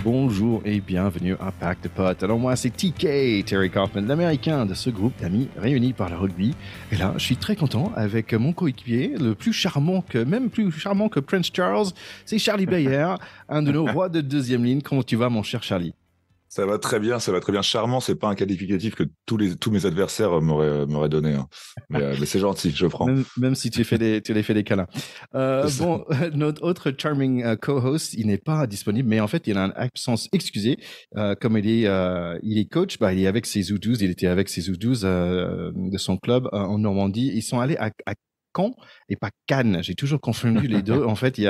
Bonjour et bienvenue à Pack de Potes. Alors moi c'est TK, Terry Kaufman, l'américain de ce groupe d'amis réunis par le rugby. Et là je suis très content avec mon coéquipier, le plus charmant que Prince Charles, c'est Charlie Bayer, un de nos rois de deuxième ligne. Comment tu vas mon cher Charlie? Ça va très bien, ça va très bien. Charmant, c'est pas un qualificatif que tous mes adversaires m'auraient donné, hein. Mais c'est gentil, je prends. Même si tu les fais des câlins. C'est ça. Bon, notre autre charming co-host, il n'est pas disponible, mais en fait, il a une absence excusée. Comme il est coach, bah, il est avec ses U12, il était avec ses U12 de son club en Normandie. Ils sont allés à Caen et pas Cannes. J'ai toujours confondu les deux. En fait,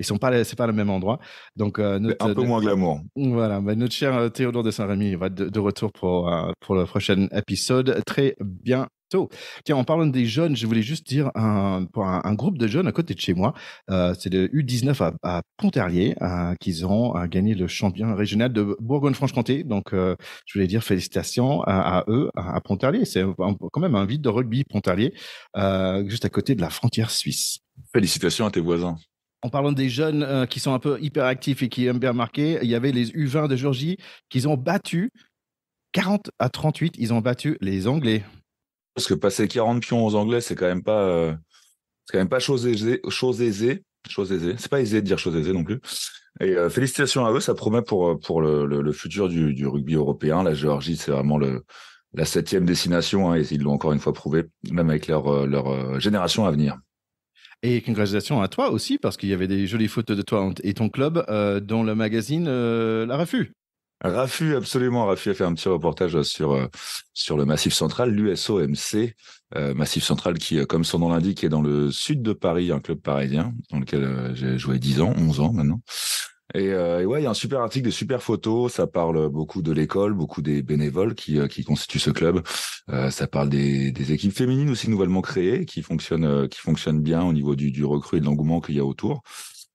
c'est pas le même endroit. Donc, C'est un peu moins glamour. voilà, bah, notre cher Théodore de Saint-Rémy va de retour pour le prochain épisode très bientôt. Tiens, en parlant des jeunes, je voulais juste dire pour un groupe de jeunes à côté de chez moi, c'est le U19 à Pontarlier, qu'ils ont gagné le champion régional de Bourgogne-Franche-Comté. Donc, je voulais dire félicitations à eux, à Pontarlier. C'est quand même un vide de rugby Pontarlier, juste à côté de la frontière suisse. Félicitations à tes voisins. En parlant des jeunes qui sont un peu hyperactifs et qui aiment bien marquer, il y avait les U20 de Géorgie qu'ils ont battu 40-38. Ils ont battu les Anglais. Parce que passer 40 pions aux Anglais, c'est quand même pas chose aisée, chose aisée, chose aisée. C'est pas aisé de dire chose aisée non plus. Et félicitations à eux, ça promet pour le futur du rugby européen. La Géorgie, c'est vraiment la septième destination, hein, et ils l'ont encore une fois prouvé, même avec leur génération à venir. Et congratulations à toi aussi, parce qu'il y avait des jolies photos de toi et ton club dans le magazine La Revue. Rafu, absolument. Rafu a fait un petit reportage sur le Massif Central, l'USOMC, Massif Central qui, comme son nom l'indique, est dans le sud de Paris, un club parisien dans lequel j'ai joué 10 ans, 11 ans maintenant. Et ouais, il y a un super article, des super photos. Ça parle beaucoup de l'école, beaucoup des bénévoles qui constituent ce club. Ça parle des équipes féminines aussi nouvellement créées, qui fonctionnent bien au niveau du recrue et de l'engouement qu'il y a autour.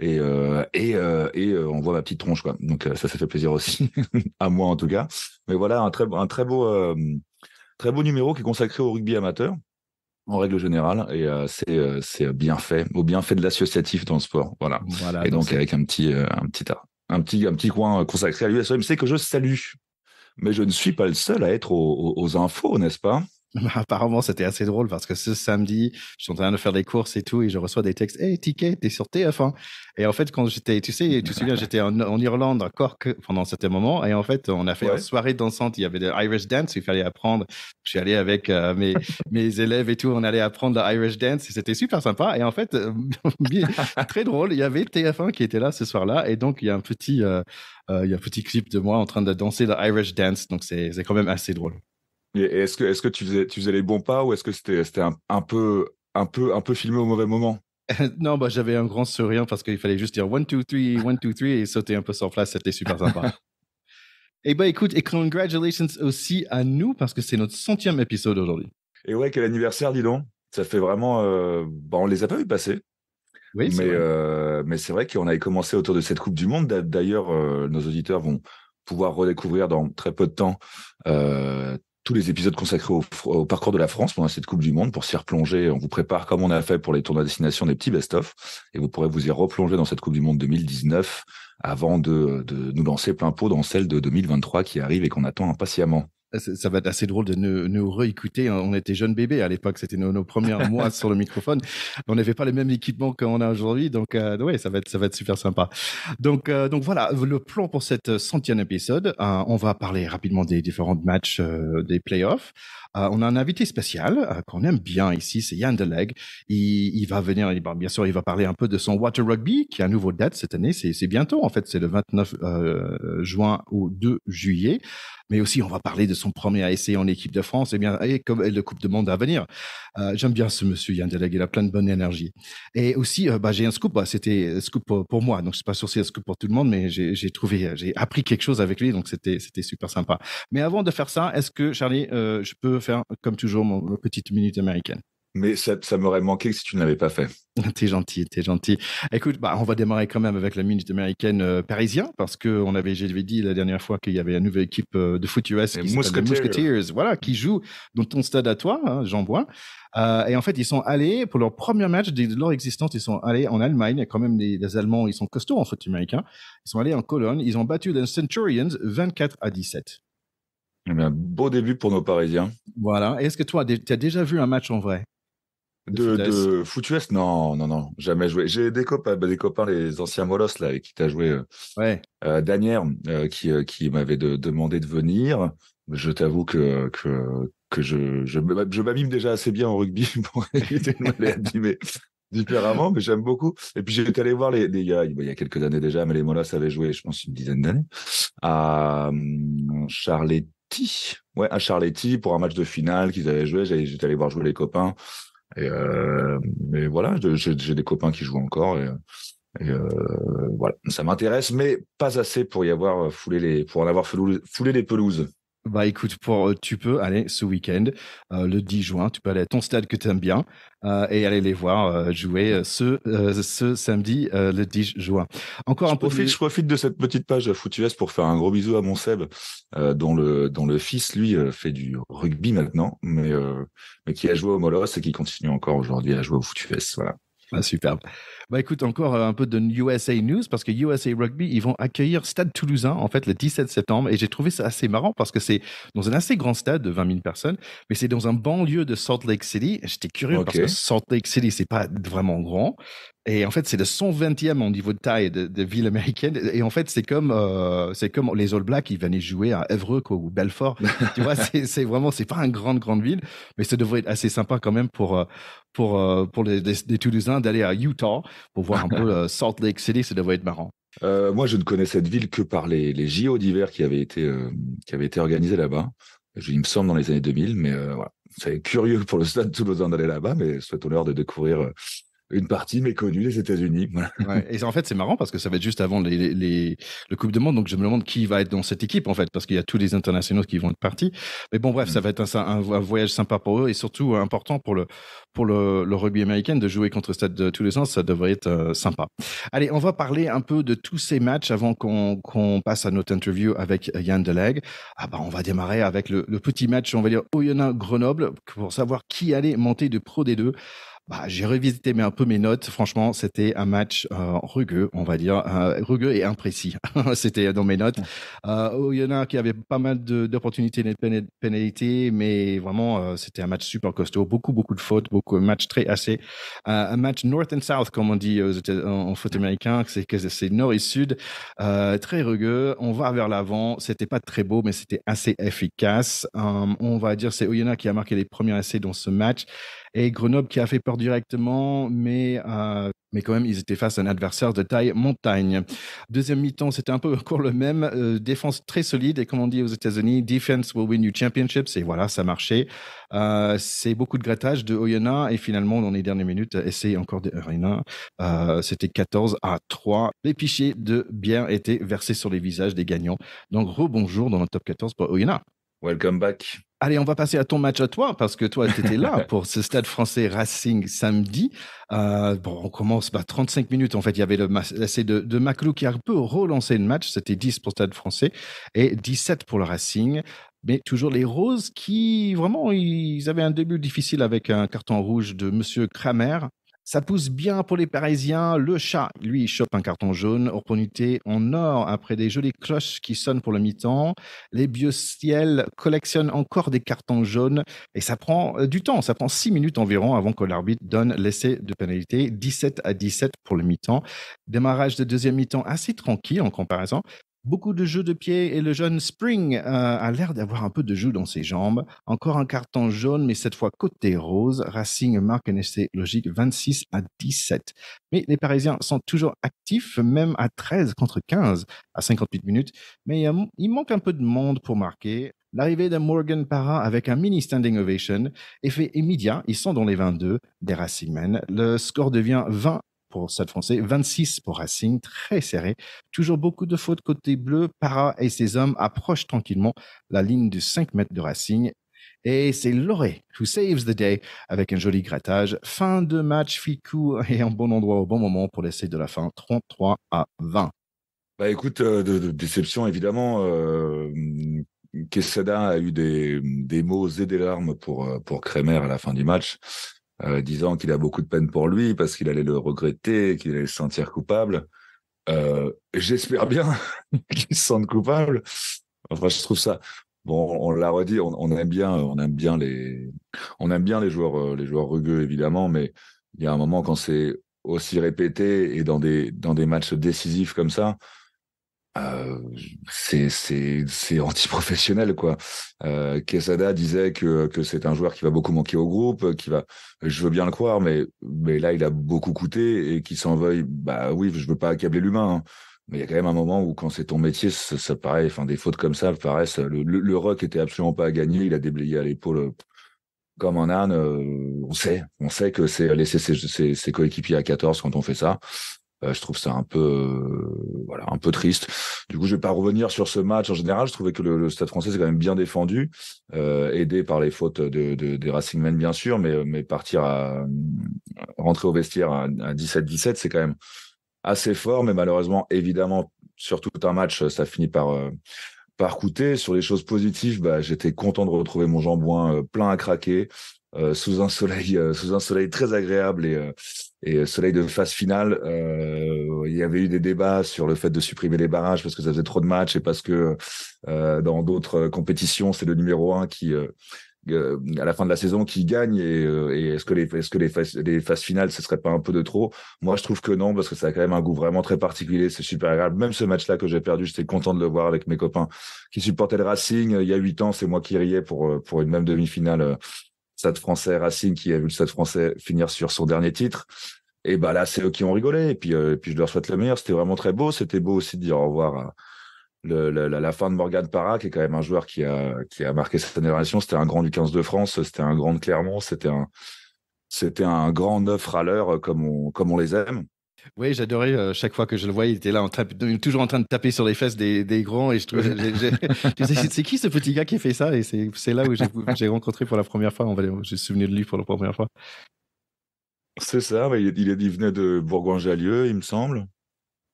Et on voit ma petite tronche, quoi. Donc ça fait plaisir aussi, à moi en tout cas. Mais voilà, un très beau numéro qui est consacré au rugby amateur en règle générale, et c'est bien fait, au bienfait de l'associatif dans le sport, voilà. Voilà, Et donc donc c'est avec un petit coin consacré à l'USOMC que je salue. Mais je ne suis pas le seul à être aux infos, n'est-ce pas? apparemment, c'était assez drôle parce que ce samedi, je suis en train de faire des courses et tout, et je reçois des textes. Hey, Ticket, t'es sur TF1. Et en fait, quand j'étais, tu sais, tu te souviens, j'étais en Irlande, à Cork, pendant un certain moment. Et en fait, on a fait une Ouais. soirée dansante. Il y avait de Irish Dance, il fallait apprendre. Je suis allé avec mes élèves et tout, on allait apprendre le Irish Dance. Et c'était super sympa. Et en fait, très drôle, il y avait TF1 qui était là ce soir-là. Et donc, il y a un petit clip de moi en train de danser le Irish Dance. Donc, c'est quand même assez drôle. Et est-ce que tu faisais les bons pas, ou est-ce que c'était un peu filmé au mauvais moment? Non, bah, j'avais un grand sourire parce qu'il fallait juste dire 1, 2, 3, 1, 2, 3 et sauter un peu sur place. C'était super sympa. Et bah, écoute, et congratulations aussi à nous parce que c'est notre centième épisode aujourd'hui. Et ouais, quel anniversaire, dis donc. Ça fait vraiment. On les a pas vus passer, Oui, c'est mais, vrai. mais c'est vrai qu'on avait commencé autour de cette Coupe du Monde. D'ailleurs, nos auditeurs vont pouvoir redécouvrir dans très peu de temps tous les épisodes consacrés au parcours de la France pendant cette Coupe du Monde pour s'y replonger. On vous prépare, comme on a fait pour les tournois à destination, des petits best-of, et vous pourrez vous y replonger dans cette Coupe du Monde 2019 avant de nous lancer plein pot dans celle de 2023 qui arrive et qu'on attend impatiemment. Ça va être assez drôle de nous réécouter. On était jeunes bébés à l'époque, c'était nos premiers mois sur le microphone. On n'avait pas les mêmes équipements qu'on a aujourd'hui, donc ouais, ça va être super sympa. Donc voilà, le plan pour cette centième épisode. On va parler rapidement des différents matchs des playoffs. On a un invité spécial qu'on aime bien ici, c'est Yann Deleg. Il va venir, bien sûr, il va parler un peu de son Water Rugby, qui a un nouveau date cette année. C'est bientôt, en fait, c'est le 29 juin au 2 juillet. Mais aussi, on va parler de son premier essai en équipe de France, et comme le Coupe du Monde à venir. J'aime bien ce monsieur Yann Deleg, il a plein de bonne énergie. Et aussi, j'ai un scoop, c'était un scoop pour moi, donc je suis pas sûr que c'est un scoop pour tout le monde, mais j'ai appris quelque chose avec lui, donc c'était super sympa. Mais avant de faire ça, est-ce que Charlie, je peux faire comme toujours mon petite minute américaine? mais ça m'aurait manqué si tu ne l'avais pas fait. T'es gentil, t'es gentil. Écoute, bah, on va démarrer quand même avec la minute américaine parisien, parce que j'avais dit la dernière fois qu'il y avait une nouvelle équipe de foot US Les qui s'appelle les Mousquetaires. Musketeers, voilà, qui joue dans ton stade à toi, hein, Jean Bois. Et en fait, ils sont allés, pour leur premier match de leur existence, ils sont allés en Allemagne. Il y a quand même les Allemands, ils sont costauds en foot américain. Ils sont allés en Cologne, ils ont battu les Centurions 24-17. Eh bien, beau début pour nos Parisiens. Voilà. Et est-ce que toi, tu as déjà vu un match en vrai de De, foot US? de foot US, non, non, non, jamais joué. J'ai des copains, les anciens Molos, là, avec qui t'as joué, Ouais. Danière, qui m'avait demandé de venir. Je t'avoue que je m'abîme déjà assez bien en rugby pour éviter de m'aller abîmer différemment, mais j'aime beaucoup. Et puis j'étais allé voir les gars, il y a quelques années déjà, mais les Molos avaient joué, je pense, une dizaine d'années, à Charletti. Ouais, à Charletti pour un match de finale qu'ils avaient joué. J'étais allé voir jouer les copains. Mais voilà, j'ai des copains qui jouent encore voilà, ça m'intéresse, mais pas assez pour y avoir pour en avoir foulé les pelouses. Bah écoute, tu peux aller ce week-end, le 10 juin, tu peux aller à ton stade que tu aimes bien et aller les voir jouer ce samedi, le 10 juin. Encore un peu Je de... profite de cette petite page FootUS pour faire un gros bisou à mon Seb, dont le fils, lui, fait du rugby maintenant, mais qui a joué au Molos et qui continue encore aujourd'hui à jouer au FootUS. Voilà. Ah, superbe. Bah écoute, encore un peu de USA News, parce que USA Rugby, ils vont accueillir Stade Toulousain, en fait, le 17 septembre. Et j'ai trouvé ça assez marrant parce que c'est dans un assez grand stade de 20 000 personnes, mais c'est dans un banlieue de Salt Lake City. J'étais curieux parce que Ok. Salt Lake City, c'est pas vraiment grand. Et en fait, c'est le 120e en niveau de taille de ville américaine. Et en fait, c'est comme les All Blacks, ils venaient jouer à Évreux quoi, ou Belfort. Tu vois, c'est vraiment, c'est pas une grande ville, mais ça devrait être assez sympa quand même pour les Toulousains d'aller à Utah pour voir un peu Salt Lake City. Ça devrait être marrant. Moi, je ne connais cette ville que par les JO d'hiver qui avaient été organisés là-bas. Il me semble dans les années 2000, mais voilà. C'est curieux pour le stade toulousain d'aller là-bas, mais souhaite honneur de découvrir une partie méconnue des États-Unis. Voilà. Ouais. Et en fait, c'est marrant parce que ça va être juste avant le Coupe du Monde. Donc, je me demande qui va être dans cette équipe, en fait, parce qu'il y a tous les internationaux qui vont être partis. Mais bon, bref, ça va être un voyage sympa pour eux et surtout important pour le rugby américain de jouer contre le Stade de Toulousain. Ça devrait être sympa. Allez, on va parler un peu de tous ces matchs avant qu'on passe à notre interview avec Yann Deleg. Ah bah, on va démarrer avec le petit match, on va dire, Oyonnax-Grenoble pour savoir qui allait monter de Pro D2. Bah, j'ai revisité un peu mes notes. Franchement, c'était un match rugueux, on va dire, rugueux et imprécis. C'était dans mes notes. Il y en a qui avaient pas mal d'opportunités de pénalité, mais vraiment, c'était un match super costaud. Beaucoup de fautes, un match très assez. Un match north and south, comme on dit en foot américain, c'est nord et sud. Très rugueux. On va vers l'avant. C'était pas très beau, mais c'était assez efficace. On va dire c'est Oyonnax qui a marqué les premiers essais dans ce match. Et Grenoble qui a fait peur directement, mais quand même, ils étaient face à un adversaire de taille montagne. Deuxième mi-temps, c'était un peu encore le même. Défense très solide, et comme on dit aux États-Unis, defense will win you championships. Et voilà, ça marchait. C'est beaucoup de grattage de Oyonnax, et finalement, dans les dernières minutes, essai encore de Oyonnax. C'était 14-3. Les pichets de bière étaient versés sur les visages des gagnants. Donc, rebonjour dans le top 14 pour Oyonnax. Welcome back. Allez, on va passer à ton match à toi, parce que toi, tu étais là pour ce Stade français Racing samedi. On commence 35 minutes. En fait, il y avait l'essai de Maclou qui a un peu relancé le match. C'était 10 pour Stade français et 17 pour le Racing. Mais toujours les Roses qui, vraiment, ils avaient un début difficile avec un carton rouge de Monsieur Kramer. Ça pousse bien pour les Parisiens. Le chat, lui, il chope un carton jaune. Opportunité en or après des jolies cloches qui sonnent pour le mi-temps. Les Biociel collectionnent encore des cartons jaunes et ça prend du temps. Ça prend 6 minutes environ avant que l'arbitre donne l'essai de pénalité. 17-17 pour le mi-temps. Démarrage de deuxième mi-temps assez tranquille en comparaison. Beaucoup de jeux de pied et le jeune Spring a l'air d'avoir un peu de jeu dans ses jambes. Encore un carton jaune, mais cette fois côté rose. Racing marque un essai logique 26-17. Mais les Parisiens sont toujours actifs, même à 13 contre 15 à 58 minutes. Mais il manque un peu de monde pour marquer. L'arrivée de Morgan Parra avec un mini standing ovation, effet immédiat, ils sont dans les 22 des Racingmen. Le score devient 20 pour Stade français, 26 pour Racing, très serré. Toujours beaucoup de fautes côté bleu. Parra et ses hommes approchent tranquillement la ligne de 5 mètres de Racing. Et c'est Loré who saves the day avec un joli grattage. Fin de match, Ficou est en bon endroit au bon moment pour l'essai de la fin, 33-20. Bah écoute, de déception évidemment. Quesada a eu des mots et des larmes pour Kremer à la fin du match, disant qu'il a beaucoup de peine pour lui parce qu'il allait le regretter, qu'il allait se sentir coupable. J'espère bien qu'il se sente coupable. Enfin, je trouve ça. Bon, on l'a redit, on aime bien les joueurs rugueux évidemment, mais il y a un moment quand c'est aussi répété et dans des matchs décisifs comme ça. Euh, c'est anti-professionnel quoi. Quesada disait que c'est un joueur qui va beaucoup manquer au groupe, je veux bien le croire, mais là il a beaucoup coûté et qu'il s'en veuille. Bah oui, je veux pas accabler l'humain, hein. Mais il y a quand même un moment où quand c'est ton métier, ça paraît, enfin des fautes comme ça paraissent. Le ruck était absolument pas à gagner, il a déblayé à l'épaule comme un âne. On sait que c'est laisser ses coéquipiers à 14 quand on fait ça. Je trouve ça un peu, voilà, un peu triste. Du coup, je vais pas revenir sur ce match en général. Je trouvais que le Stade Français s'est quand même bien défendu, aidé par les fautes des Racingmen bien sûr, mais partir à rentrer au vestiaire à 17-17, c'est quand même assez fort. Mais malheureusement, évidemment, sur tout un match, ça finit par coûter. Sur les choses positives, bah, j'étais content de retrouver mon Jambouin plein à craquer, sous un soleil très agréable et soleil de phase finale. Il y avait eu des débats sur le fait de supprimer les barrages parce que ça faisait trop de matchs et parce que dans d'autres compétitions, c'est le numéro un qui à la fin de la saison qui gagne et est-ce que les phases finales ce serait pas un peu de trop? Moi je trouve que non parce que ça a quand même un goût vraiment très particulier, c'est super agréable. Même ce match-là que j'ai perdu, j'étais content de le voir avec mes copains qui supportaient le Racing. Il y a 8 ans, c'est moi qui riais pour une même demi-finale Stade Français Racing qui a vu le Stade Français finir sur son dernier titre. Et bah là c'est eux qui ont rigolé et puis je leur souhaite le meilleur. C'était vraiment très beau. C'était beau aussi de dire au revoir à la fin de Morgan Parra, qui est quand même un joueur qui a marqué cette génération. C'était un grand du 15 de France, c'était un grand de Clermont, c'était un grand neuf râleur comme on les aime. Oui, j'adorais chaque fois que je le voyais, il était là toujours en train de taper sur les fesses des grands et je trouvais, je disais, c'est qui ce petit gars qui fait ça? Et c'est là où j'ai rencontré pour la première fois, je me suis souvenu de lui pour la première fois. C'est ça, mais il venait de Bourgoin-Jallieu, il me semble.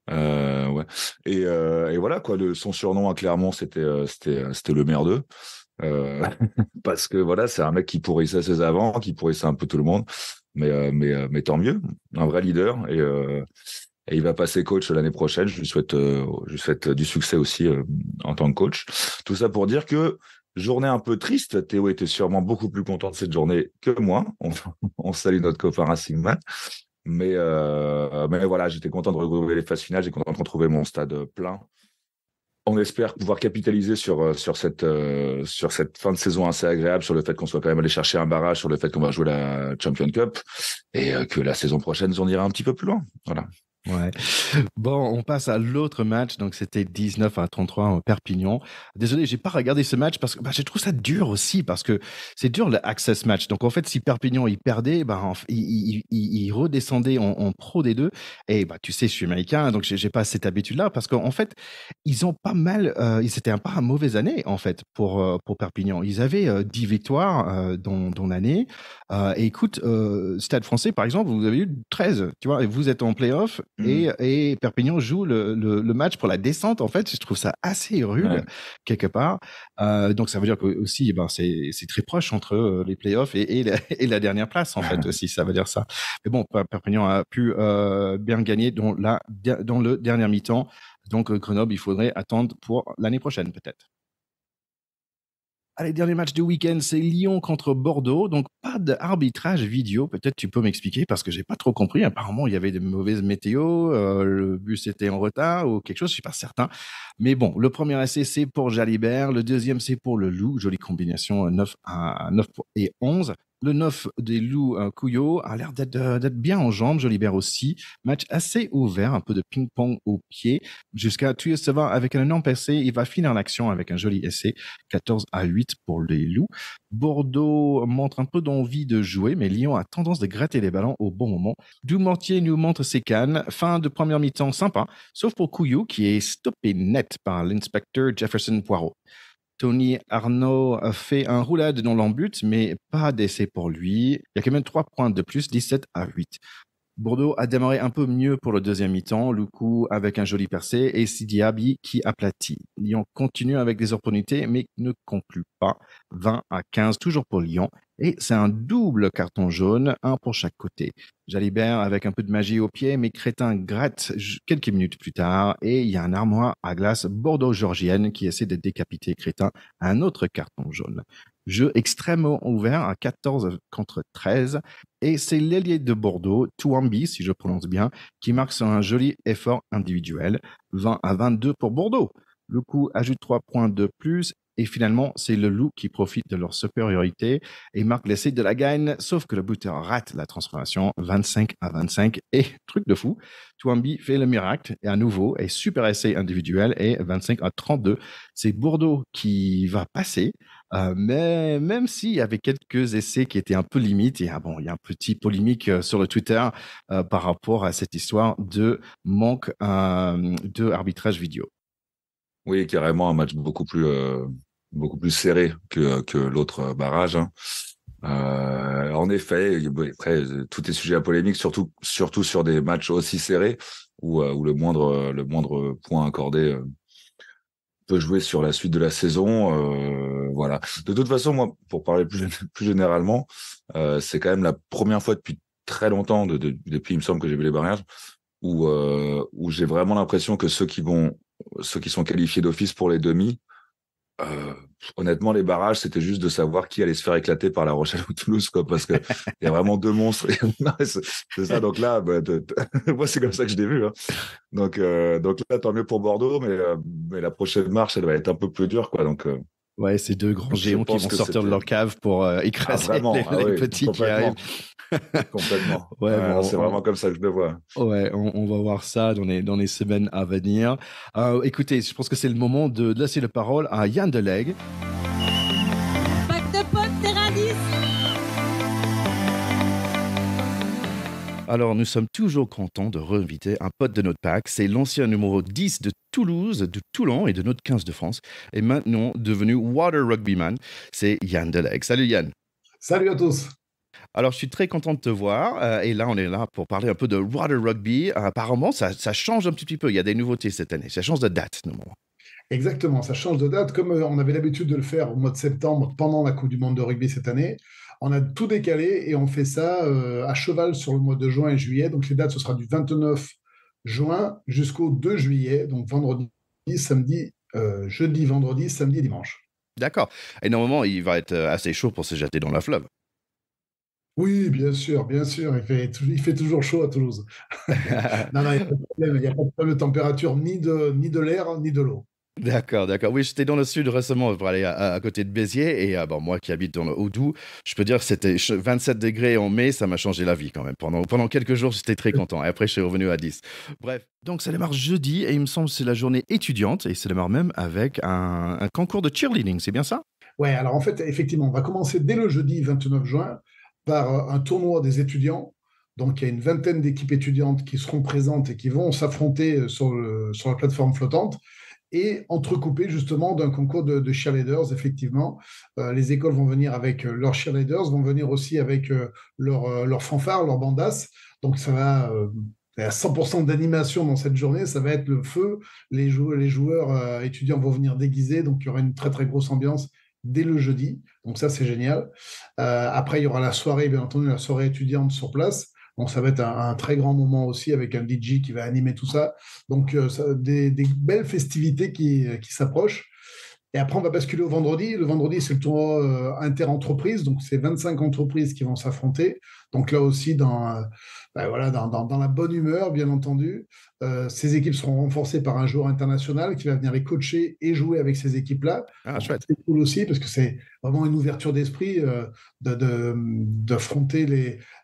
Ouais. Et voilà quoi, son surnom à Clermont, c'était le merdeux. Euh, parce que voilà, c'est un mec qui pourrissait ses avants, qui pourrissait un peu tout le monde. Mais tant mieux, un vrai leader. Et il va passer coach l'année prochaine. Je lui souhaite du succès aussi en tant que coach. Tout ça pour dire que journée un peu triste. Théo était sûrement beaucoup plus content de cette journée que moi. On salue notre copain Racing Man. Mais voilà, j'étais content de retrouver les phases finales. J'étais content de retrouver mon stade plein. On espère pouvoir capitaliser sur cette fin de saison assez agréable, sur le fait qu'on soit quand même allé chercher un barrage, sur le fait qu'on va jouer la Champions Cup et que la saison prochaine, on ira un petit peu plus loin. Voilà. Ouais. Bon, on passe à l'autre match. Donc, c'était 19-33 en Perpignan. Désolé, j'ai pas regardé ce match parce que je trouve ça dur aussi parce que c'est dur le access match. Donc, en fait, si Perpignan il perdait, il redescendait en Pro D2. Et tu sais, je suis américain, donc j'ai pas cette habitude-là parce qu'en fait, ils ont pas mal. C'était pas une mauvaise année en fait pour Perpignan. Ils avaient 10 victoires dans l'année. Et écoute, Stade Français, par exemple, vous avez eu 13, tu vois, et vous êtes en play-off et Perpignan joue le match pour la descente. En fait, je trouve ça assez rude, Ouais. quelque part. Donc, ça veut dire que aussi, c'est très proche entre les play-offs et la dernière place, en fait, aussi, ça veut dire ça. Mais bon, Perpignan a pu bien gagner dans le dernier mi-temps. Donc, Grenoble, il faudrait attendre pour l'année prochaine, peut-être. Allez, dernier match du week-end, c'est Lyon contre Bordeaux. Donc, pas d'arbitrage vidéo. Peut-être tu peux m'expliquer parce que j'ai pas trop compris. Apparemment, il y avait de mauvaises météos, le bus était en retard ou quelque chose, je suis pas certain. Mais bon, le premier essai, c'est pour Jalibert. Le deuxième, c'est pour le Loup. Jolie combinaison, 9 et 11. Le 9 des Loups, Couillot, a l'air d'être bien en jambes. Jolibert aussi. Match assez ouvert, un peu de ping-pong au pied. Jusqu'à Tuyeseva avec un énorme percé. Il va finir l'action avec un joli essai. 14-8 pour les Loups. Bordeaux montre un peu d'envie de jouer, mais Lyon a tendance de gratter les ballons au bon moment. Dumortier nous montre ses cannes. Fin de première mi-temps sympa, sauf pour Couillou qui est stoppé net par l'inspecteur Jefferson Poirot. Tony Arnaud a fait un roulade dans l'embut, mais pas d'essai pour lui. Il y a quand même 3 points de plus, 17-8. Bordeaux a démarré un peu mieux pour le deuxième mi-temps, Luku avec un joli percé et Sidiaby qui aplatit. Lyon continue avec des opportunités mais ne conclut pas. 20-15 toujours pour Lyon et c'est un double carton jaune, un pour chaque côté. Jalibert avec un peu de magie au pied mais Crétin gratte quelques minutes plus tard et il y a un armoire à glace Bordeaux-Georgienne qui essaie de décapiter Crétin, un autre carton jaune. Jeu extrêmement ouvert à 14-13 et c'est l'ailier de Bordeaux, Touambi, si je prononce bien, qui marque sur un joli effort individuel. 20-22 pour Bordeaux. Le coup ajoute 3 points de plus et finalement, c'est le Loup qui profite de leur supériorité et marque l'essai de la gagne, sauf que le buteur rate la transformation, 25-25. Et, truc de fou, Touambi fait le miracle et à nouveau, et super essai individuel et 25-32. C'est Bordeaux qui va passer. Mais même s'il y avait quelques essais qui étaient un peu limites, il y a un petit polémique sur le Twitter par rapport à cette histoire de manque de arbitrage vidéo. Oui, carrément, un match beaucoup plus serré que l'autre barrage. Hein. En effet, après, tout est sujet à polémique, surtout sur des matchs aussi serrés où le moindre point accordé peut jouer sur la suite de la saison. Voilà. De toute façon, moi, pour parler plus généralement, c'est quand même la première fois depuis très longtemps, depuis il me semble que j'ai vu les barrages, où j'ai vraiment l'impression que ceux qui sont qualifiés d'office pour les demi, honnêtement, les barrages, c'était juste de savoir qui allait se faire éclater par La Rochelle ou Toulouse, quoi, parce que il y a vraiment deux monstres. Non, c'est ça. Donc là, moi, c'est comme ça que je l'ai vu. Hein. Donc là, tant mieux pour Bordeaux, mais la prochaine marche, elle va être un peu plus dure, quoi. Donc ouais, ces deux grands géants qui vont sortir de leur cave pour écraser les petits qui arrivent. Complètement. Ouais, bon, c'est vraiment comme ça que je le vois. Ouais, on va voir ça dans les semaines à venir. Écoutez, je pense que c'est le moment de laisser la parole à Yann Delegue. Pack de potes, terrain 10. Alors, nous sommes toujours contents de réinviter un pote de notre pack. C'est l'ancien numéro 10 de Toulouse, de Toulon et de notre 15 de France. Et maintenant devenu Water Rugbyman, c'est Yann Delegue. Salut Yann. Salut à tous. Alors, je suis très content de te voir. Et là, on est là pour parler un peu de water rugby. Apparemment, ça change un petit peu. Il y a des nouveautés cette année. Ça change de date, normalement. Exactement, ça change de date. Comme on avait l'habitude de le faire au mois de septembre, pendant la Coupe du Monde de rugby cette année, on a tout décalé et on fait ça à cheval sur le mois de juin et juillet. Donc, les dates, ce sera du 29 juin jusqu'au 2 juillet. Donc, vendredi, samedi, jeudi, vendredi, samedi et dimanche. D'accord. Et normalement, il va être assez chaud pour se jeter dans la fleuve. Oui, bien sûr, bien sûr. Il fait toujours chaud à Toulouse. Non, non, il n'y a pas de problème. Il n'y a pas de problème de température, ni de l'air, ni de l'eau. D'accord, d'accord. Oui, j'étais dans le sud récemment pour aller à côté de Béziers. Et moi qui habite dans le Haut-Doubs, je peux dire que c'était 27 degrés en mai. Ça m'a changé la vie quand même. Pendant quelques jours, j'étais très content. Et après, je suis revenu à 10. Bref. Donc, ça démarre jeudi. Et il me semble que c'est la journée étudiante. Et ça démarre même avec un concours de cheerleading. C'est bien ça? Ouais, alors en fait, effectivement, on va commencer dès le jeudi 29 juin par un tournoi des étudiants. Donc, il y a une vingtaine d'équipes étudiantes qui seront présentes et qui vont s'affronter sur la plateforme flottante et entrecoupé justement d'un concours de cheerleaders, effectivement. Les écoles vont venir avec leurs cheerleaders, vont venir aussi avec leurs fanfares, leurs bandas. Donc, ça va... à 100% d'animation dans cette journée, ça va être le feu. Les joueurs étudiants vont venir déguisés, donc il y aura une très très grosse ambiance dès le jeudi. Donc ça, c'est génial. Après, il y aura la soirée, bien entendu, la soirée étudiante sur place. Donc ça va être un très grand moment aussi avec un DJ qui va animer tout ça. Donc des belles festivités qui s'approchent. Et après, on va basculer au vendredi. Le vendredi, c'est le tournoi inter-entreprise. Donc, c'est 25 entreprises qui vont s'affronter. Donc, là aussi, dans la bonne humeur, bien entendu. Ces équipes seront renforcées par un joueur international qui va venir les coacher et jouer avec ces équipes-là. Ah, chouette. C'est cool aussi parce que c'est vraiment une ouverture d'esprit d'affronter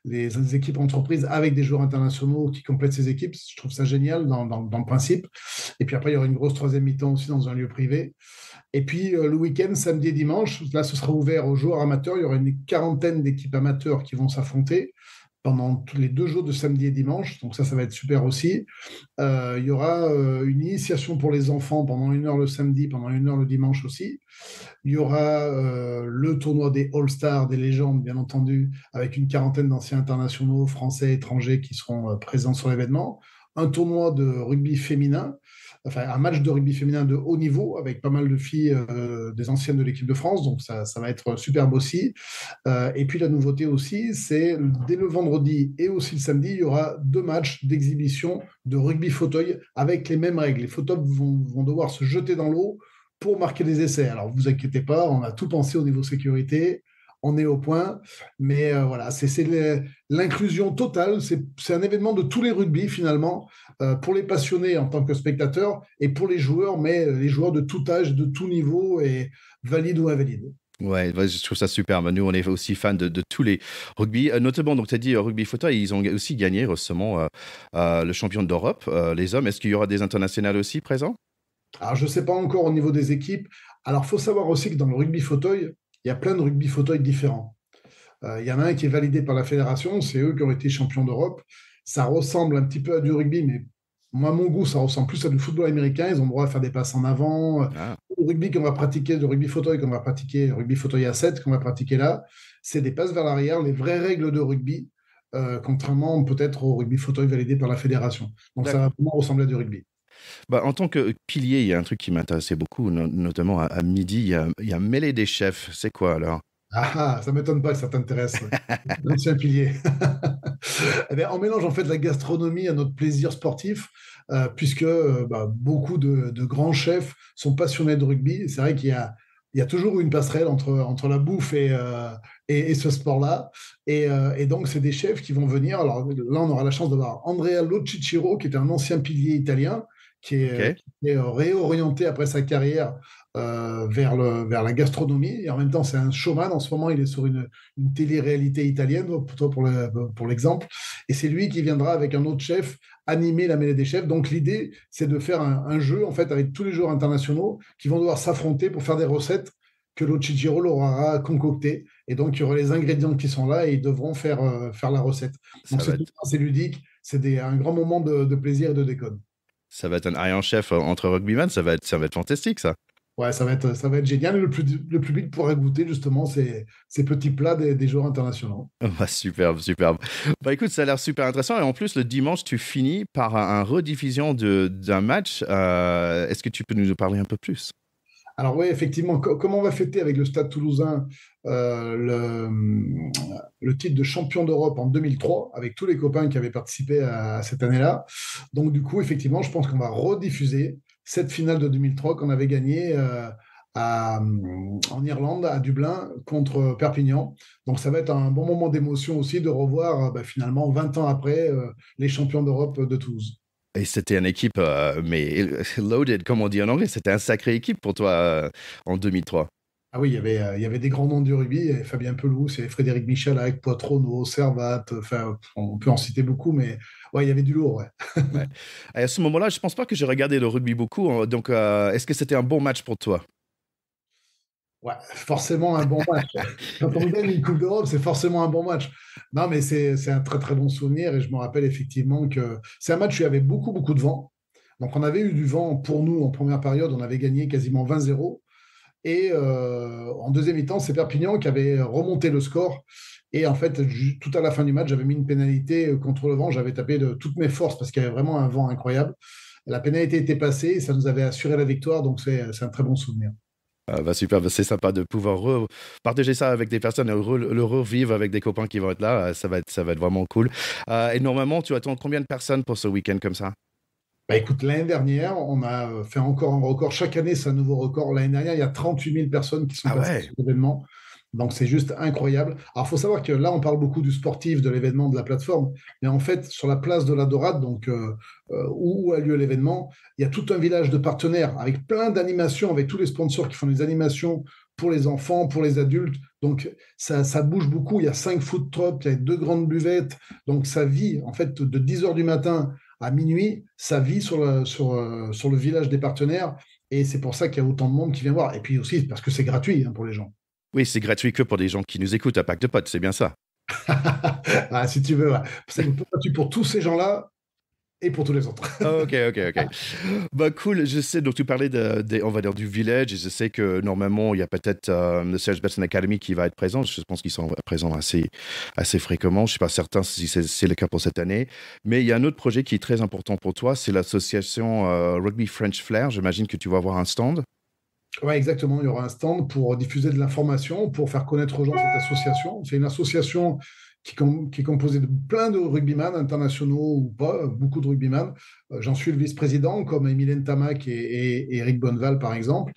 les équipes entreprises avec des joueurs internationaux qui complètent ces équipes. Je trouve ça génial dans le principe. Et puis après, il y aura une grosse troisième mi-temps aussi dans un lieu privé. Et puis le week-end, samedi et dimanche, là, ce sera ouvert aux joueurs amateurs. Il y aura une quarantaine d'équipes amateurs qui vont s'affronter. pendant tous les 2 jours de samedi et dimanche. Donc ça va être super aussi. Il y aura une initiation pour les enfants pendant 1 heure le samedi, pendant 1 heure le dimanche aussi. Il y aura le tournoi des All-Stars, des légendes, bien entendu, avec une quarantaine d'anciens internationaux, français, étrangers, qui seront présents sur l'événement. Un tournoi de rugby féminin, enfin un match de rugby féminin de haut niveau, avec pas mal de filles des anciennes de l'équipe de France, donc ça va être superbe aussi. Et puis la nouveauté aussi, c'est dès le vendredi et aussi le samedi, il y aura 2 matchs d'exhibition de rugby fauteuil avec les mêmes règles. Les fauteuils vont devoir se jeter dans l'eau pour marquer des essais. Alors, vous inquiétez pas, on a tout pensé au niveau sécurité, on est au point, mais voilà, c'est l'inclusion totale, c'est un événement de tous les rugby finalement, pour les passionnés en tant que spectateurs et pour les joueurs, mais les joueurs de tout âge, de tout niveau, et valides ou invalides. Ouais, je trouve ça super. Nous, on est aussi fans de tous les rugby, notamment, donc tu as dit rugby fauteuil, ils ont aussi gagné récemment le champion d'Europe, les hommes. Est-ce qu'il y aura des internationaux aussi présents? Alors, je ne sais pas encore au niveau des équipes. Alors, il faut savoir aussi que dans le rugby fauteuil, il y a plein de rugby fauteuil différents. Il y en a un qui est validé par la fédération, c'est eux qui ont été champions d'Europe. Ça ressemble un petit peu à du rugby, mais moi, à mon goût, ça ressemble plus à du football américain. Ils ont le droit de faire des passes en avant. Ah, Le rugby qu'on va pratiquer, le rugby fauteuil qu'on va pratiquer, le rugby fauteuil à 7 qu'on va pratiquer là, c'est des passes vers l'arrière, les vraies règles de rugby, contrairement peut-être au rugby fauteuil validé par la fédération. Donc, ça va d'accord. vraiment ressembler à du rugby. Bah, en tant que pilier, il y a un truc qui m'intéressait beaucoup, notamment à midi, il y a mêlée des chefs. C'est quoi alors? Ah, ça ne m'étonne pas que ça t'intéresse. Ouais. L'ancien pilier. Eh bien, on mélange en fait la gastronomie à notre plaisir sportif, puisque beaucoup de grands chefs sont passionnés de rugby. C'est vrai qu'il y a toujours eu une passerelle entre la bouffe et ce sport-là. Et donc, c'est des chefs qui vont venir. Alors là, on aura la chance d'avoir Andrea Lociciro, qui est un ancien pilier italien, qui est, Ok, qui est réorienté après sa carrière vers la gastronomie. Et en même temps, c'est un showman. En ce moment, il est sur une télé-réalité italienne, plutôt pour l'exemple. Et c'est lui qui viendra avec un autre chef animer la mêlée des chefs. Donc l'idée, c'est de faire un jeu en fait avec tous les joueurs internationaux qui vont devoir s'affronter pour faire des recettes que l'Ochijiro leur aura concoctées. Et donc il y aura les ingrédients qui sont là et ils devront faire la recette. Donc ça va être, c'est ludique, c'est un grand moment de plaisir et de déconne. ça va être un Iron Chef entre rugbyman, ça va être fantastique ça. Ouais, ça va être génial. Et le public pourra goûter justement ces petits plats des joueurs internationaux. Bah, superbe, superbe. Bah écoute, ça a l'air super intéressant. Et en plus, le dimanche, tu finis par un rediffusion d'un match. Est-ce que tu peux nous en parler un peu plus? Alors oui, effectivement, comment on va fêter avec le Stade Toulousain le titre de champion d'Europe en 2003, avec tous les copains qui avaient participé à cette année-là. Donc du coup, effectivement, je pense qu'on va rediffuser cette finale de 2003 qu'on avait gagnée en Irlande, à Dublin, contre Perpignan. Donc ça va être un bon moment d'émotion aussi de revoir finalement 20 ans après les champions d'Europe de Toulouse. Et c'était une équipe, mais loaded, comme on dit en anglais. C'était un sacré équipe pour toi en 2003. Ah oui, il y avait des grands noms du rugby, il y avait Fabien Pelouse, il y avait Frédéric Michalak, Poitreau, Servat, enfin, on peut en citer beaucoup, mais ouais, il y avait du lourd, ouais. Ouais. Et à ce moment-là, je pense pas que j'ai regardé le rugby beaucoup. Donc, est-ce que c'était un bon match pour toi? Ouais, forcément un bon match. Quand on gagne une Coupe d'Europe, c'est forcément un bon match. Non, mais c'est un très très bon souvenir et je me rappelle effectivement que c'est un match où il y avait beaucoup beaucoup de vent. Donc on avait eu du vent pour nous en première période, on avait gagné quasiment 20-0. Et en deuxième mi-temps, c'est Perpignan qui avait remonté le score. Et en fait, tout à la fin du match, j'avais mis une pénalité contre le vent. J'avais tapé de toutes mes forces parce qu'il y avait vraiment un vent incroyable. La pénalité était passée et ça nous avait assuré la victoire. Donc, c'est un très bon souvenir. Ah, bah super, bah c'est sympa de pouvoir partager ça avec des personnes, et le revivre avec des copains qui vont être là. Ça va être vraiment cool. Et normalement, tu attends combien de personnes pour ce week-end comme ça? Bah, écoute, l'année dernière, on a fait encore un record. Chaque année, c'est un nouveau record. L'année dernière, il y a 38 000 personnes qui sont Ah passées ouais. sur l'événement. Donc, c'est juste incroyable. Alors, il faut savoir que là, on parle beaucoup du sportif, de l'événement, de la plateforme. Mais en fait, sur la place de la Dorade, donc, où a lieu l'événement, il y a tout un village de partenaires avec plein d'animations, avec tous les sponsors qui font des animations pour les enfants, pour les adultes. Donc, ça bouge beaucoup. Il y a 5 food trucks, il y a 2 grandes buvettes. Donc, ça vit, en fait, de 10 heures du matin à minuit, ça vit sur le village des partenaires. Et c'est pour ça qu'il y a autant de monde qui vient voir. Et puis aussi parce que c'est gratuit pour les gens. Oui, c'est gratuit que pour des gens qui nous écoutent à Pack de Potes, c'est bien ça. Ah, si tu veux, ouais. C'est pour tous ces gens-là et pour tous les autres. Ok, ok, ok. Bah cool, je sais, donc tu parlais on va dire du village, et je sais que normalement il y a peut-être le Sales Betting Academy qui va être présent, je pense qu'ils sont présents assez fréquemment, je ne suis pas certain si c'est le cas pour cette année, mais il y a un autre projet qui est très important pour toi, c'est l'association Rugby French Flair, j'imagine que tu vas avoir un stand. Ouais, exactement. Il y aura un stand pour diffuser de l'information, pour faire connaître aux gens cette association. C'est une association qui est composée de plein de rugbyman, internationaux ou pas, beaucoup de rugbyman. J'en suis le vice-président, comme Emile Tamac et Eric Bonneval, par exemple.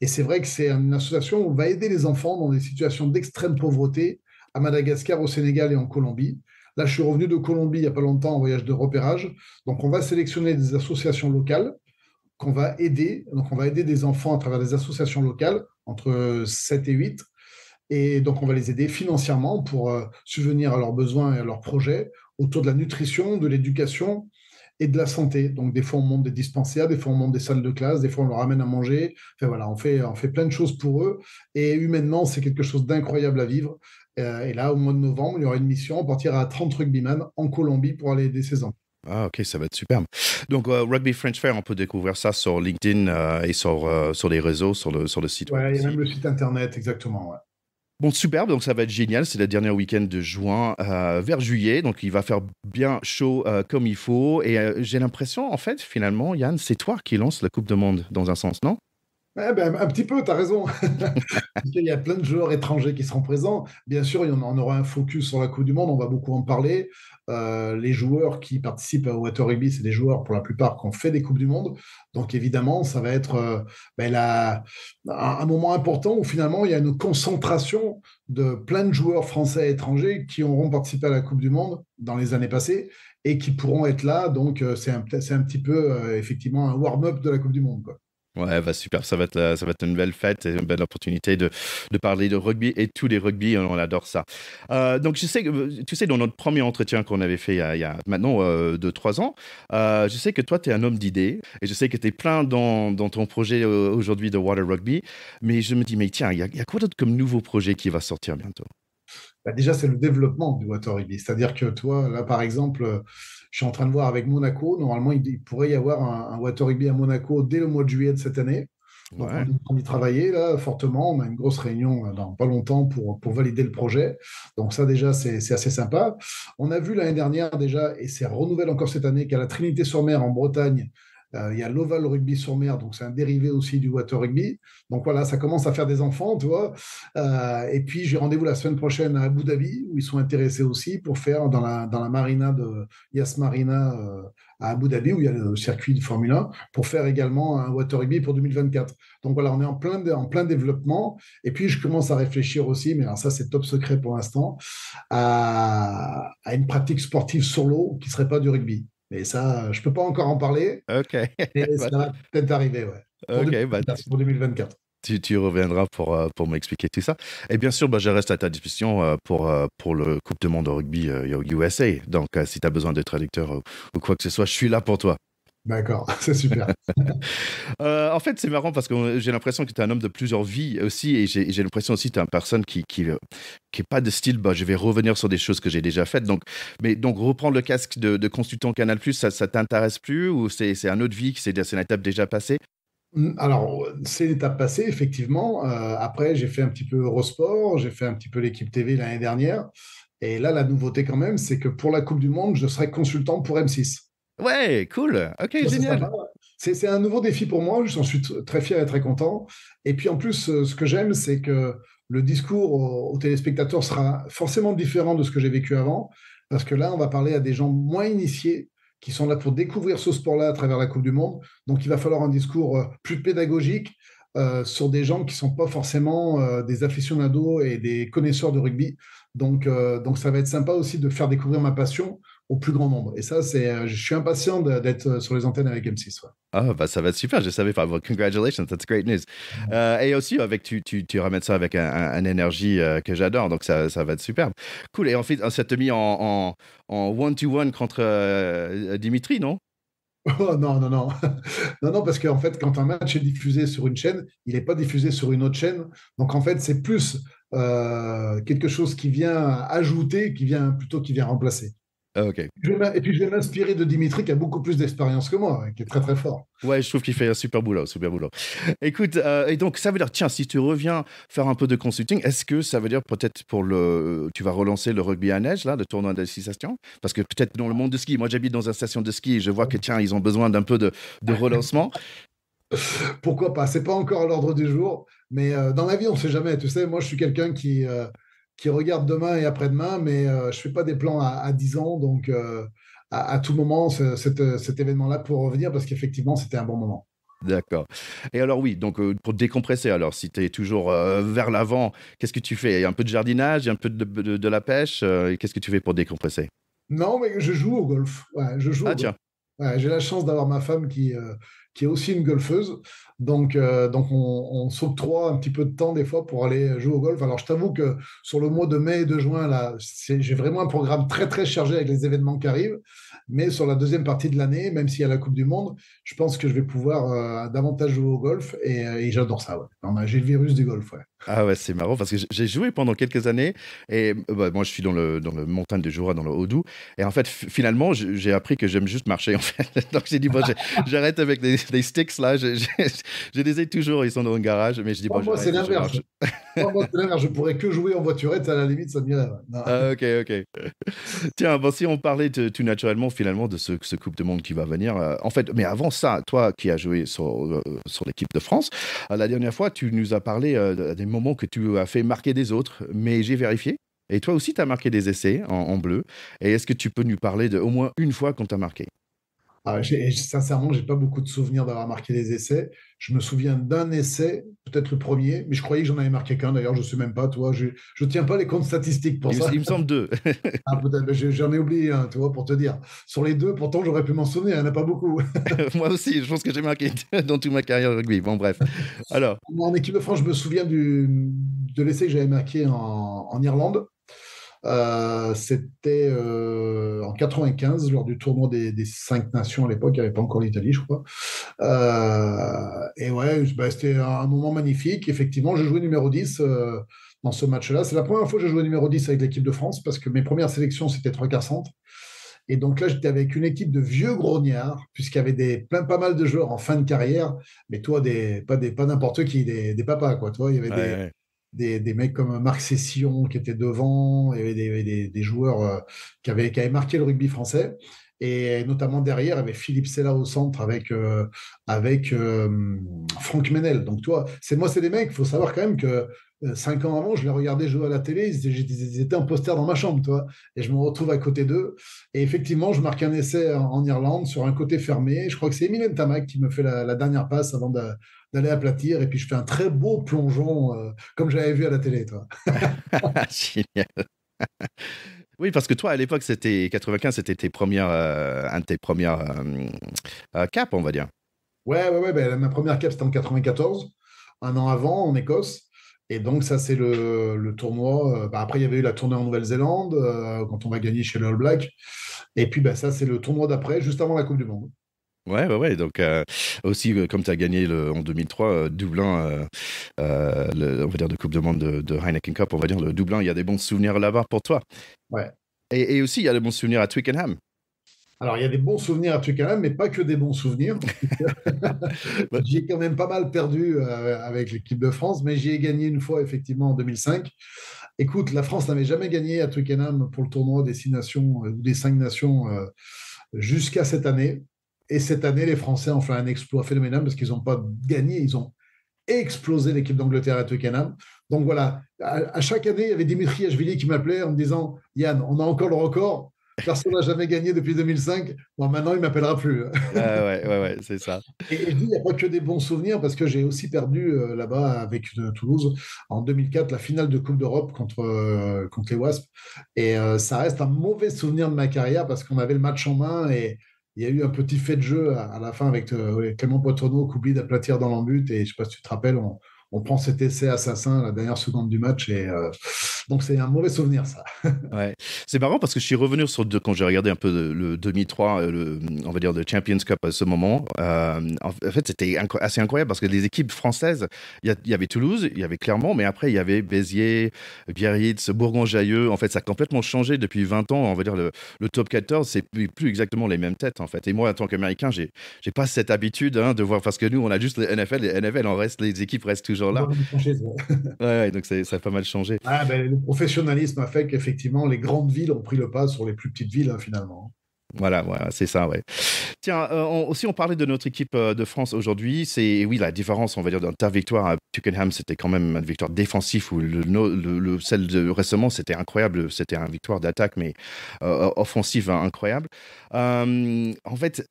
Et c'est vrai que c'est une association où on va aider les enfants dans des situations d'extrême pauvreté à Madagascar, au Sénégal et en Colombie. Là, je suis revenu de Colombie il n'y a pas longtemps en voyage de repérage. Donc, on va sélectionner des associations locales qu'on va aider. Donc, on va aider des enfants à travers des associations locales, entre 7 et 8. Et donc, on va les aider financièrement pour subvenir à leurs besoins et à leurs projets autour de la nutrition, de l'éducation et de la santé. Donc, des fois, on monte des dispensaires, des fois, on monte des salles de classe, des fois, on leur amène à manger. Enfin, voilà, on fait plein de choses pour eux. Et humainement, c'est quelque chose d'incroyable à vivre. Et là, au mois de novembre, il y aura une mission. On partira à 30 rugbyman en Colombie pour aller aider ces enfants. Ah, ok, ça va être superbe. Donc, Rugby French Fair, on peut découvrir ça sur LinkedIn et sur les réseaux, sur le site web Ouais, il y a aussi. même le site internet, exactement. Ouais. Bon, superbe, donc ça va être génial. C'est le dernier week-end de juin vers juillet, donc il va faire bien chaud comme il faut. Et j'ai l'impression, en fait, finalement, Yann, c'est toi qui lance la Coupe du Monde dans un sens, non? Ouais, ben, un petit peu, tu as raison. Il y a plein de joueurs étrangers qui seront présents. Bien sûr, on aura un focus sur la Coupe du Monde, on va beaucoup en parler. Les joueurs qui participent au Water Rugby, c'est des joueurs pour la plupart qui ont fait des Coupes du Monde. Donc évidemment, ça va être un moment important où finalement il y a une concentration de plein de joueurs français et étrangers qui auront participé à la Coupe du Monde dans les années passées et qui pourront être là. Donc c'est un petit peu effectivement un warm-up de la Coupe du Monde, quoi. Ouais, bah super, ça va être une belle fête et une belle opportunité de parler de rugby et tous les rugby, on adore ça. Donc, je sais que, tu sais, dans notre premier entretien qu'on avait fait il y a maintenant 2-3 ans, je sais que toi, tu es un homme d'idées et je sais que tu es plein dans ton projet aujourd'hui de Water Rugby, mais je me dis, mais tiens, il y a quoi d'autre comme nouveau projet qui va sortir bientôt? Bah, déjà, c'est le développement du water rugby. C'est-à-dire que toi, là, par exemple, je suis en train de voir avec Monaco. Normalement, il pourrait y avoir un water rugby à Monaco dès le mois de juillet de cette année. Donc, on est Ouais. en train d'y travailler là, fortement. On a une grosse réunion dans pas longtemps pour valider le projet. Donc, ça, déjà, c'est assez sympa. On a vu l'année dernière déjà, et c'est renouvelle encore cette année, qu'à la Trinité-sur-Mer en Bretagne, il y a l'Oval Rugby sur mer, donc c'est un dérivé aussi du Water Rugby. Donc voilà, ça commence à faire des enfants, tu vois. Et puis j'ai rendez-vous la semaine prochaine à Abu Dhabi, où ils sont intéressés aussi pour faire dans la marina de Yas Marina à Abu Dhabi, où il y a le circuit de Formule 1, pour faire également un Water Rugby pour 2024. Donc voilà, on est en plein développement. Et puis je commence à réfléchir aussi, mais alors ça c'est top secret pour l'instant, à une pratique sportive sur l'eau qui ne serait pas du rugby. Mais ça, je ne peux pas encore en parler, Ok. mais Bah, ça va peut-être arriver, ouais. ok, bah, Pour 2024. tu reviendras pour m'expliquer tout ça. Et bien sûr, bah, je reste à ta disposition pour le Coupe du Monde de rugby USA. Donc, si tu as besoin de traducteur ou quoi que ce soit, je suis là pour toi. D'accord, c'est super. En fait, c'est marrant parce que j'ai l'impression que tu es un homme de plusieurs vies aussi. Et j'ai l'impression aussi que tu es une personne qui est pas de style, bah, je vais revenir sur des choses que j'ai déjà faites. Donc reprendre le casque de consultant Canal+, ça t'intéresse plus ou c'est un autre vie, c'est une étape déjà passée? Alors, c'est l'étape passée, effectivement. Après, j'ai fait un petit peu Eurosport, j'ai fait un petit peu l'équipe TV l'année dernière. Et là, la nouveauté quand même, c'est que pour la Coupe du Monde, je serai consultant pour M6. Ouais, cool. Ok, Ça, c'est génial. sympa. C'est un nouveau défi pour moi. J'en suis très fier et très content. Et puis en plus, ce que j'aime, c'est que le discours aux téléspectateurs sera forcément différent de ce que j'ai vécu avant. Parce que là, on va parler à des gens moins initiés qui sont là pour découvrir ce sport-là à travers la Coupe du Monde. Donc il va falloir un discours plus pédagogique sur des gens qui ne sont pas forcément des aficionados et des connaisseurs de rugby. Donc ça va être sympa aussi de faire découvrir ma passion au plus grand nombre. Et ça, je suis impatient d'être sur les antennes avec M6. Ouais. Ah, bah ça va être super, je savais pas. Well, congratulations, that's great news. Et aussi, tu ramènes ça avec un énergie que j'adore, donc ça va être superbe. Cool. Et en fait, ça te mis en one-to-one contre Dimitri, non? Oh, non, non, non. Non, non, parce qu'en fait, quand un match est diffusé sur une chaîne, il n'est pas diffusé sur une autre chaîne. Donc, en fait, c'est plus quelque chose qui vient ajouter, qui vient remplacer. Ah, ok. Et puis je vais m'inspirer de Dimitri qui a beaucoup plus d'expérience que moi, qui est très très fort. Ouais, je trouve qu'il fait un super boulot, super boulot. Écoute, et donc ça veut dire, tiens, si tu reviens faire un peu de consulting, est-ce que ça veut dire peut-être tu vas relancer le rugby à neige, là, le tournoi de 6 stations? Parce que peut-être dans le monde de ski, moi j'habite dans une station de ski, je vois que, tiens, ils ont besoin d'un peu de relancement. Pourquoi pas? C'est pas encore à l'ordre du jour, mais dans la vie, on ne sait jamais. Tu sais, moi, je suis quelqu'un qui regarde demain et après-demain, mais je fais pas des plans à 10 ans, donc à tout moment, cet événement-là pour revenir, parce qu'effectivement, c'était un bon moment. D'accord. Et alors oui, donc pour décompresser, alors si tu es toujours vers l'avant, qu'est-ce que tu fais? Il y a un peu de jardinage, il y a un peu de la pêche, et qu'est-ce que tu fais pour décompresser? Non, mais je joue au golf. Ouais, je joue Ah au golf. tiens, Ouais, j'ai la chance d'avoir ma femme qui est aussi une golfeuse. Donc on s'octroie un petit peu de temps des fois pour aller jouer au golf. Alors, je t'avoue que sur le mois de mai et de juin, là, j'ai vraiment un programme très, très chargé avec les événements qui arrivent. Mais sur la deuxième partie de l'année, même s'il y a la Coupe du Monde, je pense que je vais pouvoir davantage jouer au golf et j'adore ça. Ouais. J'ai le virus du golf. Ouais. ah ouais, c'est marrant parce que j'ai joué pendant quelques années et bah, moi je suis dans le montagne de Jura, dans le Haut-Doubs et en fait finalement j'ai appris que j'aime juste marcher en fait. Donc j'ai dit bon, j'arrête avec les sticks là, je les ai toujours, ils sont dans le garage, mais je dis bon, Moi, c'est j'arrête, je l'inverse. marche. Moi, c'est l'inverse. Je pourrais que jouer en voiturette, à la limite, ça m'irait. Ouais. Non. Ah, ok, ok. Tiens, bon, si on parlait tout naturellement finalement de ce Coupe du Monde qui va venir, en fait, mais avant ça, toi qui as joué sur l'équipe de France, la dernière fois, tu nous as parlé des moments que tu as fait marquer des autres, mais j'ai vérifié. Et toi aussi, tu as marqué des essais en bleu. Et est-ce que tu peux nous parler de au moins une fois qu'on t'a marqué? Sincèrement, j'ai pas beaucoup de souvenirs d'avoir marqué des essais. Je me souviens d'un essai, peut-être le premier, mais je croyais que j'en avais marqué qu'un. D'ailleurs, je sais même pas, toi. Je tiens pas les comptes statistiques pour ça. Il me semble deux. Ah, peut-être, mais j'en ai oublié un, tu vois, pour te dire. Sur les deux, pourtant, j'aurais pu m'en souvenir. Il n'y en a pas beaucoup. Moi aussi, je pense que j'ai marqué dans toute ma carrière de rugby. Bon, bref. Alors, En équipe de France, je me souviens de l'essai que j'avais marqué en Irlande. C'était en 95, lors du tournoi des 5 nations à l'époque, il n'y avait pas encore l'Italie, je crois. Et ouais, bah, c'était un moment magnifique. Effectivement, je jouais numéro 10 dans ce match-là. C'est la première fois que je jouais numéro 10 avec l'équipe de France, parce que mes premières sélections, c'était 3 quarts centre. Et donc là, j'étais avec une équipe de vieux grognards, puisqu'il y avait pas mal de joueurs en fin de carrière, mais toi, pas n'importe qui, des papas, quoi. Toi, il y avait ouais, ouais. des mecs comme Marc Session qui était devant, il y avait des joueurs qui avaient marqué le rugby français. Et notamment derrière, il y avait Philippe Sella au centre avec Franck Menel. Donc, toi, c'est des mecs, il faut savoir quand même que 5 ans avant, je les regardais jouer à la télé, ils étaient en poster dans ma chambre, toi. Et je me retrouve à côté d'eux. Et effectivement, je marque un essai en Irlande sur un côté fermé. Je crois que c'est Emile Ntamak qui me fait la dernière passe avant d'aller aplatir. Et puis, je fais un très beau plongeon, comme j'avais vu à la télé, toi. Génial. Oui, parce que toi, à l'époque, c'était 95, c'était un de tes premières caps, on va dire. Ouais, ouais, ouais. Ben, ma première cap, c'était en 94, un an avant, en Écosse. Et donc, ça, c'est le tournoi. Après, il y avait eu la tournée en Nouvelle-Zélande, quand on va gagner chez les All Blacks. Et puis, ça, c'est le tournoi d'après, juste avant la Coupe du Monde. Ouais, ouais, ouais. Donc, aussi, comme tu as gagné en 2003, Dublin, on va dire, de Coupe du Monde de Heineken Cup, on va dire, le Dublin, il y a des bons souvenirs là-bas pour toi. Ouais. Et aussi, il y a des bons souvenirs à Twickenham. Alors, il y a des bons souvenirs à Twickenham, mais pas que des bons souvenirs. Ouais. J'y ai quand même pas mal perdu avec l'équipe de France, mais j'y ai gagné une fois, effectivement, en 2005. Écoute, la France n'avait jamais gagné à Twickenham pour le tournoi des 6 nations ou des 5 nations jusqu'à cette année. Et cette année, les Français ont fait un exploit phénoménal parce qu'ils n'ont pas gagné, ils ont explosé l'équipe d'Angleterre à Twickenham. Donc voilà, à chaque année, il y avait Dimitri Ashvili qui m'appelait en me disant Yann, on a encore le record. Personne n'a jamais gagné depuis 2005. Bon, maintenant, il ne m'appellera plus. Ah ouais, ouais, ouais, c'est ça. Et je dis, il n'y a pas que des bons souvenirs parce que j'ai aussi perdu là-bas avec Toulouse en 2004 la finale de Coupe d'Europe contre les Wasps. Et ça reste un mauvais souvenir de ma carrière parce qu'on avait le match en main et il y a eu un petit fait de jeu à la fin avec Clément Poitonneau qui oublie d'aplatir dans l'embut. Et je ne sais pas si tu te rappelles, on prend cet essai assassin à la dernière seconde du match et Donc, c'est un mauvais souvenir, ça. Ouais. C'est marrant parce que je suis revenu quand j'ai regardé un peu le 2003, on va dire le Champions Cup à ce moment. En fait, c'était assez incroyable parce que les équipes françaises, il y avait Toulouse, il y avait Clermont, mais après, il y avait Béziers, Biarritz, Bourgoin-Jallieu. En fait, ça a complètement changé depuis 20 ans. On va dire le top 14, c'est plus exactement les mêmes têtes, en fait. Et moi, en tant qu'Américain, j'ai pas cette habitude de voir, parce que nous, on a juste les NFL, les équipes restent toujours là. Ouais, donc ça a pas mal changé. Ah, ben, le professionnalisme a fait qu'effectivement, les grandes villes ont pris le pas sur les plus petites villes, hein, finalement. Voilà, c'est ça, ouais. Tiens, aussi on parlait de notre équipe de France aujourd'hui. Oui, la différence, on va dire, dans ta victoire à Twickenham, c'était quand même une victoire défensive, où celle de récemment, c'était incroyable. C'était une victoire d'attaque, mais offensive incroyable. En fait,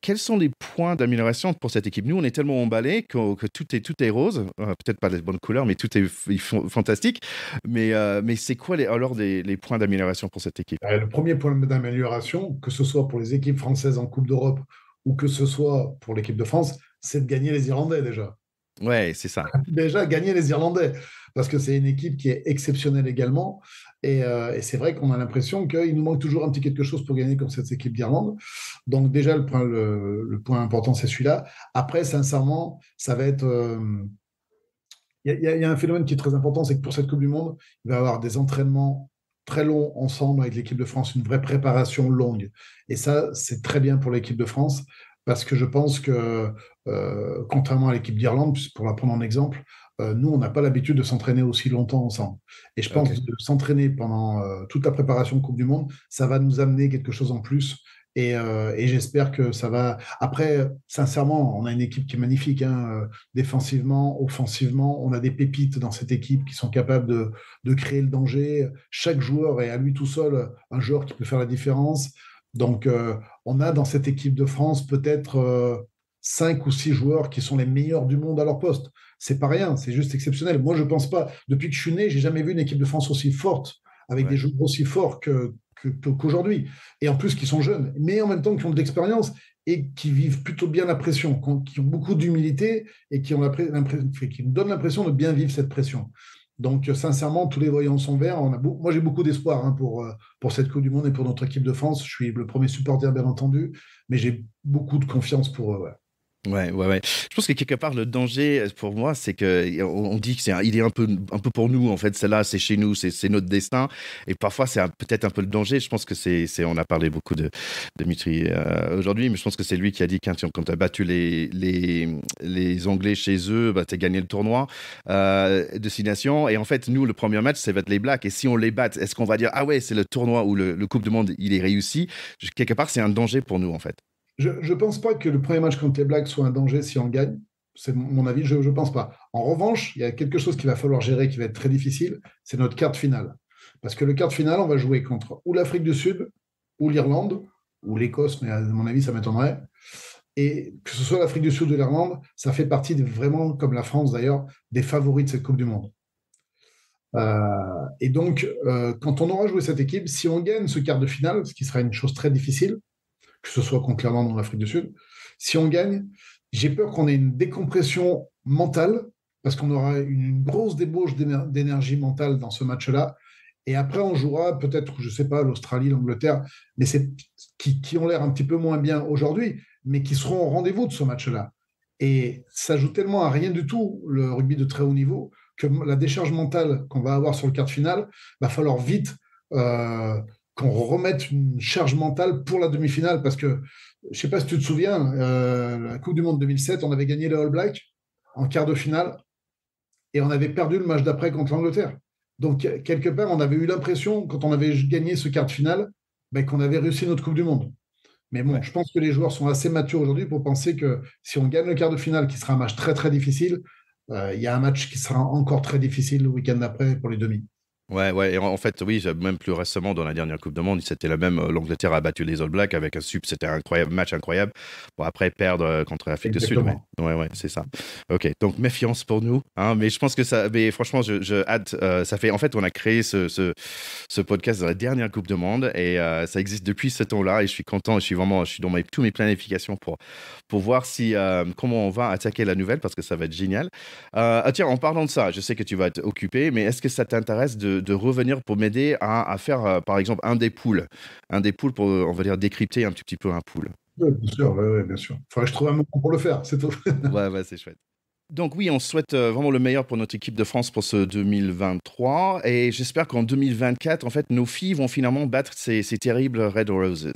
quels sont les points d'amélioration pour cette équipe? Nous, on est tellement emballés que tout est rose. Peut-être pas les bonnes couleurs, mais tout est fantastique. Mais c'est quoi alors les points d'amélioration pour cette équipe? Le premier point d'amélioration, que ce soit pour les équipes françaises en Coupe d'Europe ou que ce soit pour l'équipe de France, c'est de gagner les Irlandais déjà. Ouais, c'est ça. Déjà, gagner les Irlandais, parce que c'est une équipe qui est exceptionnelle également. Et c'est vrai qu'on a l'impression qu'il nous manque toujours un petit quelque chose pour gagner comme cette équipe d'Irlande. Donc déjà, le point important, c'est celui-là. Après, sincèrement, ça va être... Il y a un phénomène qui est très important, c'est que pour cette Coupe du Monde, il va y avoir des entraînements très longs ensemble avec l'équipe de France, une vraie préparation longue. Et ça, c'est très bien pour l'équipe de France, parce que je pense que, contrairement à l'équipe d'Irlande, pour la prendre en exemple, nous, on n'a pas l'habitude de s'entraîner aussi longtemps ensemble. Et je pense que de s'entraîner pendant toute la préparation de Coupe du Monde, ça va nous amener quelque chose en plus. Et j'espère que ça va. Après, sincèrement, on a une équipe qui est magnifique, hein, défensivement, offensivement. On a des pépites dans cette équipe qui sont capables de créer le danger. Chaque joueur est à lui tout seul un joueur qui peut faire la différence. Donc, on a dans cette équipe de France peut-être 5 ou 6 joueurs qui sont les meilleurs du monde à leur poste. C'est pas rien, c'est juste exceptionnel. Moi, je pense pas. Depuis que je suis né, j'ai jamais vu une équipe de France aussi forte, avec des joueurs aussi forts qu'aujourd'hui, et en plus qui sont jeunes, mais en même temps qui ont de l'expérience et qui vivent plutôt bien la pression, qui ont beaucoup d'humilité et qui nous donnent l'impression de bien vivre cette pression. Donc, sincèrement, tous les voyants sont verts. Moi, j'ai beaucoup d'espoir, hein, pour cette Coupe du Monde et pour notre équipe de France. Je suis le premier supporter, bien entendu, mais j'ai beaucoup de confiance pour eux. Ouais. Ouais. Je pense que quelque part, le danger, pour moi, c'est qu'on dit il est un peu pour nous, en fait. C'est là, c'est chez nous, c'est notre destin. Et parfois, c'est peut-être un peu le danger. Je pense que on a parlé beaucoup de Dimitri aujourd'hui, mais je pense que c'est lui qui a dit, quand tu as battu les Anglais chez eux, bah, tu as gagné le tournoi de destination. Et en fait, nous, le premier match, ça va être les Blacks. Et si on les bat, est-ce qu'on va dire, ah ouais, c'est le tournoi où le Coupe du Monde, il est réussi? Quelque part, c'est un danger pour nous, en fait. Je ne pense pas que le premier match contre les Blacks soit un danger si on gagne. C'est mon avis, je ne pense pas. En revanche, il y a quelque chose qu'il va falloir gérer qui va être très difficile, c'est notre quart de finale. Parce que le quart de finale, on va jouer contre ou l'Afrique du Sud, ou l'Irlande, ou l'Écosse, mais à mon avis, ça m'étonnerait. Et que ce soit l'Afrique du Sud ou l'Irlande, ça fait partie vraiment, comme la France d'ailleurs, des favoris de cette Coupe du Monde. Et donc, quand on aura joué cette équipe, si on gagne ce quart de finale, ce qui sera une chose très difficile, que ce soit contre l'Irlande ou l'Afrique du Sud, si on gagne, j'ai peur qu'on ait une décompression mentale, parce qu'on aura une grosse débauche d'énergie mentale dans ce match-là. Et après, on jouera peut-être, je ne sais pas, l'Australie, l'Angleterre, mais qui ont l'air un petit peu moins bien aujourd'hui, mais qui seront au rendez-vous de ce match-là. Et ça joue tellement à rien du tout, le rugby de très haut niveau, que la décharge mentale qu'on va avoir sur le quart de finale, va falloir vite qu'on remette une charge mentale pour la demi-finale, parce que, je ne sais pas si tu te souviens, la Coupe du Monde 2007, on avait gagné les All Blacks en quart de finale, et on avait perdu le match d'après contre l'Angleterre. Donc, quelque part, on avait eu l'impression, quand on avait gagné ce quart de finale, qu'on avait réussi notre Coupe du Monde. Mais bon, je pense que les joueurs sont assez matures aujourd'hui pour penser que si on gagne le quart de finale, qui sera un match très, très difficile, il y a un match qui sera encore très difficile le week-end d'après pour les demi. Ouais, et en fait, oui, même plus récemment, dans la dernière Coupe du Monde, c'était la même. L'Angleterre a battu les All Blacks avec c'était un incroyable match incroyable. Bon, après, perdre contre l'Afrique du Sud, Exactement. ouais, c'est ça. Ok, donc méfiance pour nous, hein, mais je pense que ça. Mais franchement, je hâte. Ça fait. En fait, on a créé ce podcast dans la dernière Coupe du Monde et ça existe depuis ce temps-là et je suis content. Je suis dans tous mes planifications pour voir si comment on va attaquer la nouvelle parce que ça va être génial. Tiens, en parlant de ça, je sais que tu vas être occupé, mais est-ce que ça t'intéresse de revenir pour m'aider à faire, par exemple, un des poules pour, on va dire, décrypter un tout petit peu un pool. Oui, bien sûr, ouais, bien sûr. Il faudrait que je trouve un moment pour le faire, c'est tout. Ouais, c'est chouette. Donc oui, on souhaite vraiment le meilleur pour notre équipe de France pour ce 2023 et j'espère qu'en 2024, en fait, nos filles vont finalement battre ces terribles Red Roses.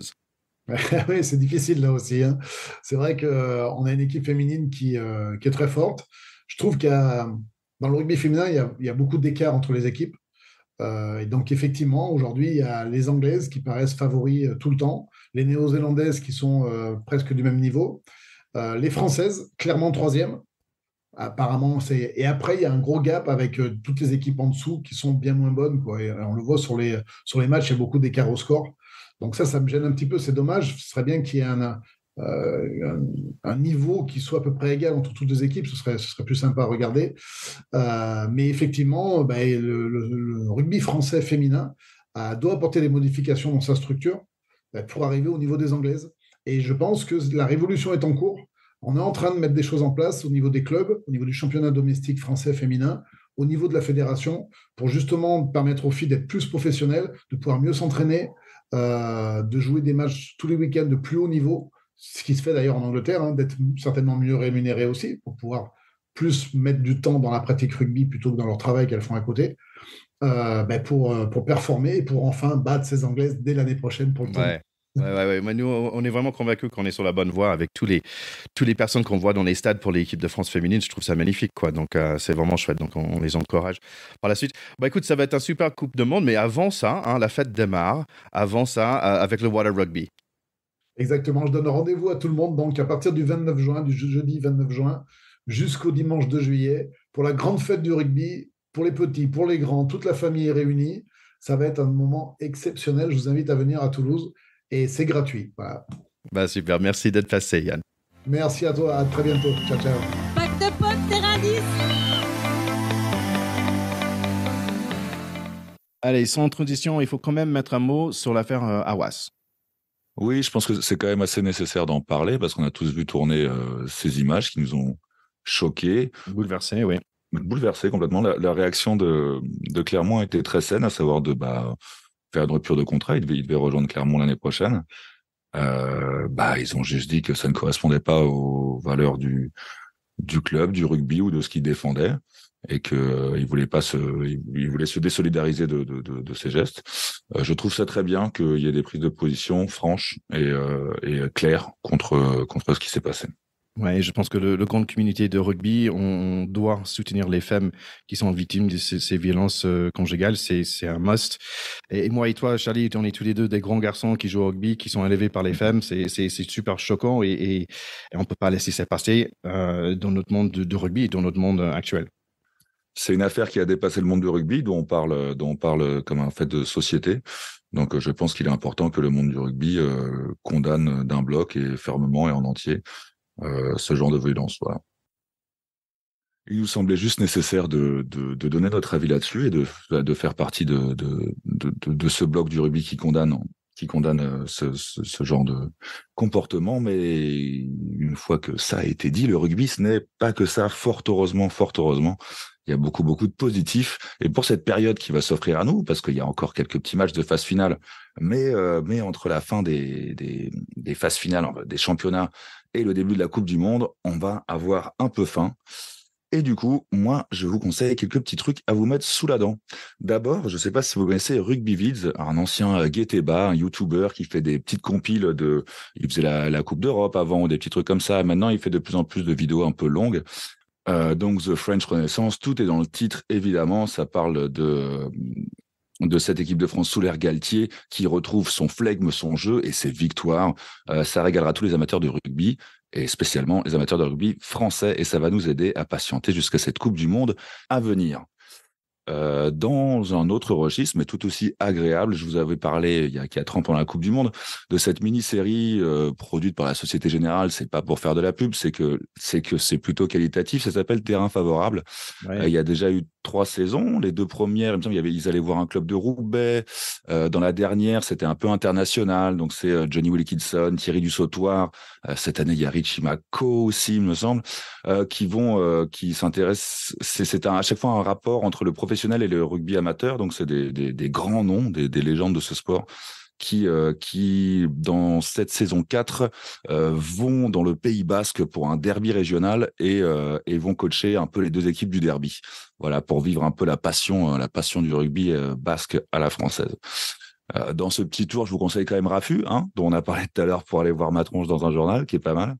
Oui, c'est difficile là aussi, hein. C'est vrai qu'on a une équipe féminine qui est très forte. Je trouve dans le rugby féminin, il y a beaucoup d'écart entre les équipes. Et donc, effectivement, aujourd'hui, il y a les Anglaises qui paraissent favoris tout le temps, les Néo-Zélandaises qui sont presque du même niveau, les Françaises, clairement troisième. Apparemment, et après, il y a un gros gap avec toutes les équipes en dessous qui sont bien moins bonnes, quoi. Et on le voit sur les matchs, il y a beaucoup d'écart au score. Donc ça me gêne un petit peu, c'est dommage. Ce serait bien qu'il y ait un niveau qui soit à peu près égal entre toutes les équipes, ce serait plus sympa à regarder. Mais effectivement, le rugby français féminin doit apporter des modifications dans sa structure pour arriver au niveau des Anglaises. Et je pense que la révolution est en cours. On est en train de mettre des choses en place au niveau des clubs, au niveau du championnat domestique français féminin, au niveau de la fédération, pour justement permettre aux filles d'être plus professionnelles, de pouvoir mieux s'entraîner, de jouer des matchs tous les week-ends de plus haut niveau, ce qui se fait d'ailleurs en Angleterre, hein, d'être certainement mieux rémunérées aussi, pour pouvoir plus mettre du temps dans la pratique rugby plutôt que dans leur travail qu'elles font à côté, pour performer et pour enfin battre ces Anglaises dès l'année prochaine pour le tournoi. Ouais. Mais nous, on est vraiment convaincus qu'on est sur la bonne voie avec tous les personnes qu'on voit dans les stades pour l'équipe de France féminine. Je trouve ça magnifique, quoi. Donc, c'est vraiment chouette. Donc, on les encourage par la suite. Bah, écoute, ça va être un super Coupe de Monde, mais avant ça, hein, la fête démarre. Avant ça, avec le Water Rugby. Exactement, je donne rendez-vous à tout le monde donc à partir du 29 juin, du jeudi 29 juin, jusqu'au dimanche 2 juillet, pour la grande fête du rugby, pour les petits, pour les grands, toute la famille est réunie. Ça va être un moment exceptionnel. Je vous invite à venir à Toulouse et c'est gratuit. Voilà. Bah, super. Merci d'être passé, Yann. Merci à toi. À très bientôt. Ciao, ciao. Pack de potes, terrain 10. Allez, sans transition, il faut quand même mettre un mot sur l'affaire Hawass. Oui, je pense que c'est quand même assez nécessaire d'en parler parce qu'on a tous vu tourner ces images qui nous ont choqués, Bouleversé, oui. bouleversés complètement. La réaction de Clermont a été très saine, à savoir de faire une rupture de contrat. Il devait rejoindre Clermont l'année prochaine. Ils ont juste dit que ça ne correspondait pas aux valeurs du club, du rugby ou de ce qu'ils défendaient et qu'ils voulaient se désolidariser de ces gestes. Je trouve ça très bien qu'il y ait des prises de position franches et claires contre ce qui s'est passé. Ouais, je pense que le grande communauté de rugby, on doit soutenir les femmes qui sont victimes de ces violences conjugales. C'est un must. Et moi et toi, Charlie, on est tous les deux des grands garçons qui jouent au rugby, qui sont élevés par les femmes. C'est super choquant et on peut pas laisser ça passer dans notre monde de rugby et dans notre monde actuel. C'est une affaire qui a dépassé le monde du rugby, dont on parle comme un fait de société. Donc, je pense qu'il est important que le monde du rugby condamne d'un bloc et fermement et en entier ce genre de violence. Voilà. Il nous semblait juste nécessaire de donner notre avis là-dessus et de faire partie de ce bloc du rugby qui condamne ce genre de comportement. Mais une fois que ça a été dit, le rugby, ce n'est pas que ça, fort heureusement. Il y a beaucoup de positifs. Et pour cette période qui va s'offrir à nous, parce qu'il y a encore quelques petits matchs de phase finale, mais entre la fin des phases finales, des championnats et le début de la Coupe du Monde, on va avoir un peu faim. Et du coup, moi, je vous conseille quelques petits trucs à vous mettre sous la dent. D'abord, je ne sais pas si vous connaissez Rugby Vids, un ancien guettéba, un YouTuber qui fait des petites compiles il faisait la Coupe d'Europe avant, des petits trucs comme ça. Maintenant, il fait de plus en plus de vidéos un peu longues. Donc, The French Renaissance, tout est dans le titre, évidemment. Ça parle de cette équipe de France sous l'ère Galtier qui retrouve son flegme, son jeu et ses victoires. Ça régalera tous les amateurs de rugby et spécialement les amateurs de rugby français et ça va nous aider à patienter jusqu'à cette Coupe du Monde à venir. dans un autre registre, mais tout aussi agréable. Je vous avais parlé il y a 4 ans pendant la Coupe du Monde de cette mini-série produite par la Société Générale. C'est pas pour faire de la pub, c'est que c'est plutôt qualitatif. Ça s'appelle Terrain favorable. Ouais. Il y a déjà eu 3 saisons. Les 2 premières, il me semble, ils allaient voir un club de Roubaix. Dans la dernière, c'était un peu international. Donc c'est Johnny Wilkinson, Thierry Dussautoir. Cette année, il y a Richie Mako aussi, il me semble, qui s'intéressent. C'est à chaque fois un rapport entre le professionnel et le rugby amateur. Donc c'est des grands noms, des légendes de ce sport qui dans cette saison 4 vont dans le Pays Basque pour un derby régional et vont coacher un peu les 2 équipes du derby. Voilà, pour vivre un peu la passion du rugby basque à la française. Dans ce petit tour, je vous conseille quand même Rafu, dont on a parlé tout à l'heure pour aller voir ma tronche dans un journal, qui est pas mal.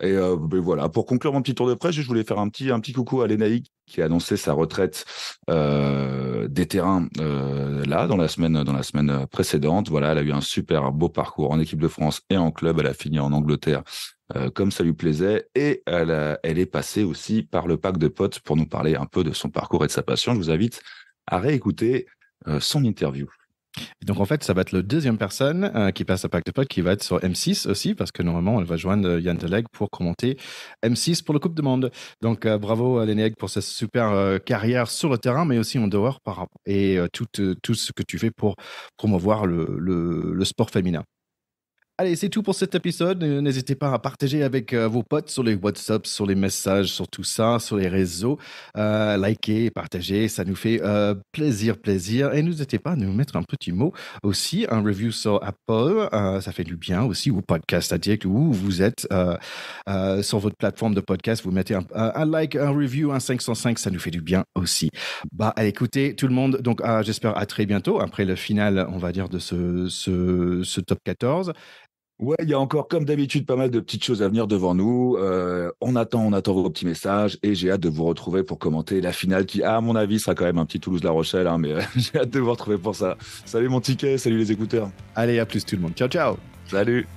Et ben voilà, pour conclure mon petit tour de presse, je voulais faire un petit coucou à Lénaïque qui a annoncé sa retraite des terrains là dans la semaine précédente. Voilà, elle a eu un super beau parcours en équipe de France et en club. Elle a fini en Angleterre comme ça lui plaisait, et elle est passée aussi par le Pack de Potes pour nous parler un peu de son parcours et de sa passion. Je vous invite à réécouter son interview. Et donc en fait, ça va être le deuxième personne qui passe à Pack de Potes, qui va être sur M6 aussi, parce que normalement, elle va joindre Yann Deleg pour commenter M6 pour le Coupe du Monde. Donc bravo à Lénaïque pour sa super carrière sur le terrain, mais aussi en dehors et tout ce que tu fais pour promouvoir le sport féminin. Allez, c'est tout pour cet épisode. N'hésitez pas à partager avec vos potes sur les WhatsApp, sur les messages, sur tout ça, sur les réseaux. Likez, partagez, ça nous fait plaisir. Et n'hésitez pas à nous mettre un petit mot aussi, un review sur Apple, ça fait du bien aussi, ou Podcast Addict, où vous êtes sur votre plateforme de podcast, vous mettez un like, un review, un 505, ça nous fait du bien aussi. Allez, écoutez tout le monde, donc j'espère à très bientôt, après le final, on va dire, de ce top 14. Ouais, il y a encore, comme d'habitude, pas mal de petites choses à venir devant nous. On attend vos petits messages et j'ai hâte de vous retrouver pour commenter la finale qui, à mon avis, sera quand même un petit Toulouse-La Rochelle, mais j'ai hâte de vous retrouver pour ça. Salut mon ticket, salut les écouteurs. Allez, à plus tout le monde. Ciao, ciao. Salut.